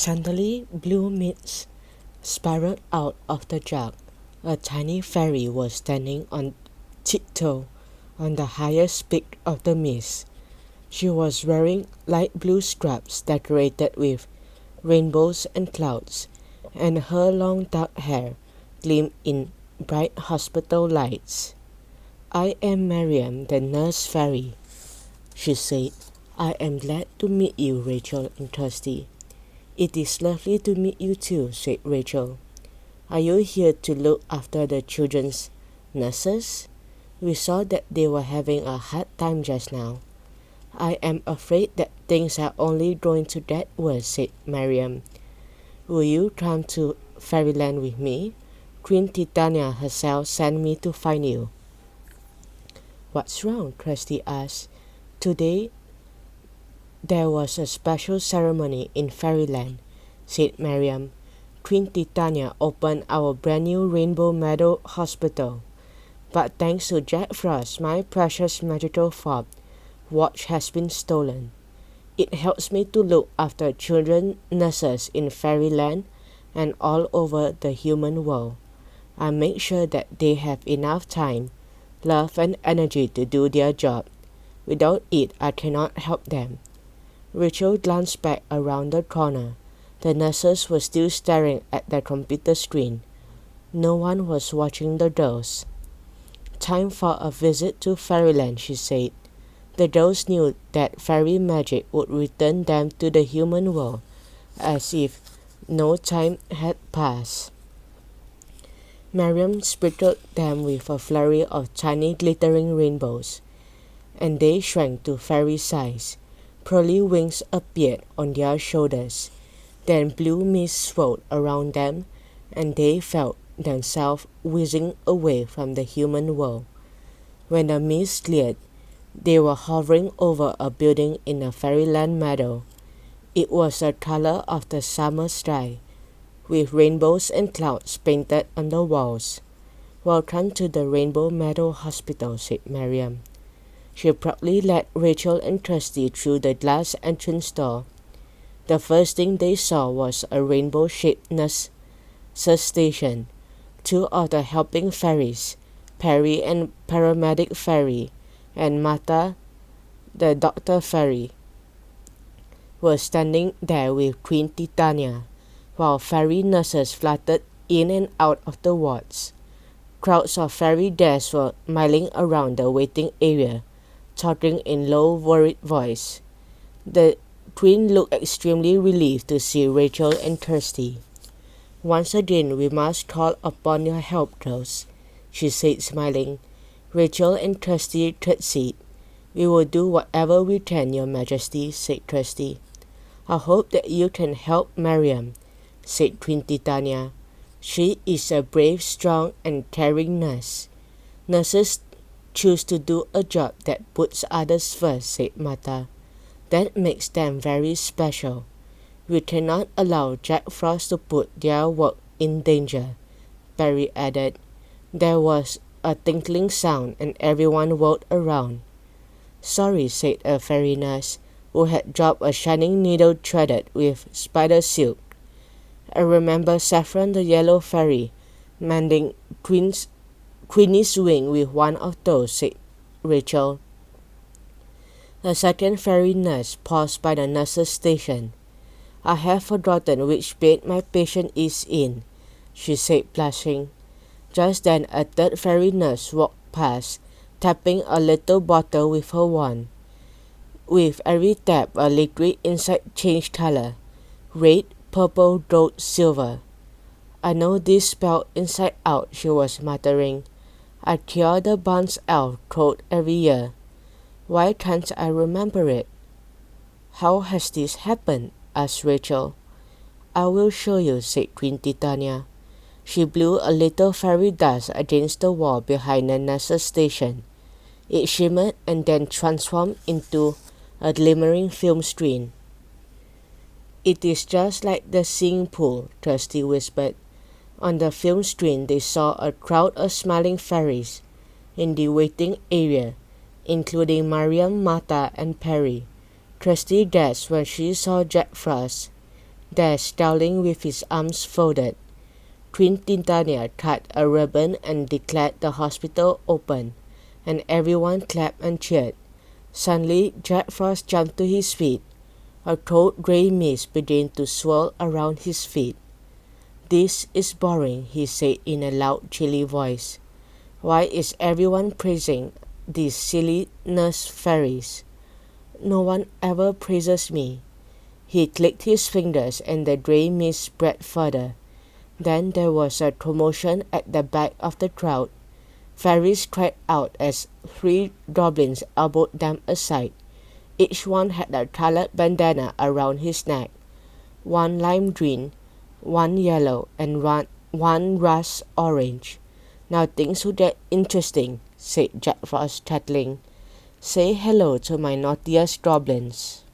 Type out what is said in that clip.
Suddenly, blue mist spiraled out of the jug. A tiny fairy was standing on tiptoe on the highest peak of the mist. She was wearing light blue scrubs decorated with rainbows and clouds, and her long dark hair gleamed in bright hospital lights. "I am Maryam, the nurse fairy," she said. "I am glad to meet you, Rachel and Kirsty." "It is lovely to meet you too," said Rachel. "Are you here to look after the children's nurses? We saw that they were having a hard time just now." "I am afraid that things are only going to get worse," said Maryam. "Will you come to Fairyland with me? Queen Titania herself sent me to find you." "What's wrong?" Kirsty asked. "Today there was a special ceremony in Fairyland," said Maryam. "Queen Titania opened our brand new Rainbow Meadow Hospital. But thanks to Jack Frost, my precious magical fob watch has been stolen. It helps me to look after children nurses in Fairyland and all over the human world. I make sure that they have enough time, love, and energy to do their job. Without it, I cannot help them." Rachel glanced back around the corner. The nurses were still staring at their computer screen. No one was watching the dolls. "Time for a visit to Fairyland," she said. The dolls knew that fairy magic would return them to the human world, as if no time had passed. Maryam sprinkled them with a flurry of tiny glittering rainbows, and they shrank to fairy size. Pearly wings appeared on their shoulders. Then blue mist swirled around them, and they felt themselves whizzing away from the human world. When the mist cleared, they were hovering over a building in a fairyland meadow. It was the color of the summer sky, with rainbows and clouds painted on the walls. "Welcome to the Rainbow Meadow Hospital," said Maryam. She proudly led Rachel and Kirsty through the glass entrance door. The first thing they saw was a rainbow-shaped nurse station. Two of the helping fairies, Perry and paramedic fairy, and Martha, the doctor fairy, were standing there with Queen Titania, while fairy nurses fluttered in and out of the wards. Crowds of fairy guests were milling around the waiting area, talking in low, worried voice. The Queen looked extremely relieved to see Rachel and Kirsty. "Once again, we must call upon your help, girls," she said, smiling. Rachel and Kirsty curtsied. "We will do whatever we can, Your Majesty," said Kirsty. "I hope that you can help Maryam," said Queen Titania. "She is a brave, strong, and caring nurse." "Nurses choose to do a job that puts others first," said Martha. "That makes them very special. We cannot allow Jack Frost to put their work in danger," Perry added. There was a tinkling sound, and everyone whirled around. "Sorry," said a fairy nurse, who had dropped a shining needle threaded with spider silk. "I remember Saffron the yellow fairy mending Queenie's wing with one of those," said Rachel. The second fairy nurse paused by the nurse's station. "I have forgotten which bed my patient is in," she said, blushing. Just then a third fairy nurse walked past, tapping a little bottle with her wand. With every tap, a liquid inside changed color: red, purple, gold, silver. "I know this spell inside out," she was muttering. "I cure the Barnes elf cold every year. Why can't I remember it?" "How has this happened?" asked Rachel. "I will show you," said Queen Titania. She blew a little fairy dust against the wall behind the nurse's station. It shimmered and then transformed into a glimmering film screen. "It is just like the singing pool," Kirsty whispered. On the film screen they saw a crowd of smiling fairies in the waiting area, including Maryam, Martha, and Perry. Kirsty gasped when she saw Jack Frost. there standing with his arms folded. Twin Titania cut a ribbon and declared the hospital open, and everyone clapped and cheered. Suddenly, Jack Frost jumped to his feet. A cold gray mist began to swirl around his feet. "This is boring," he said in a loud, chilly voice. "Why is everyone praising these silly nurse fairies? No one ever praises me." He clicked his fingers and the gray mist spread further. Then there was a commotion at the back of the crowd. Fairies cried out as 3 goblins elbowed them aside. Each one had a colored bandana around his neck, one lime green, one yellow, and one rust orange. "Now things will get interesting," said Jack Frost, chuckling. "Say hello to my naughtiest goblins."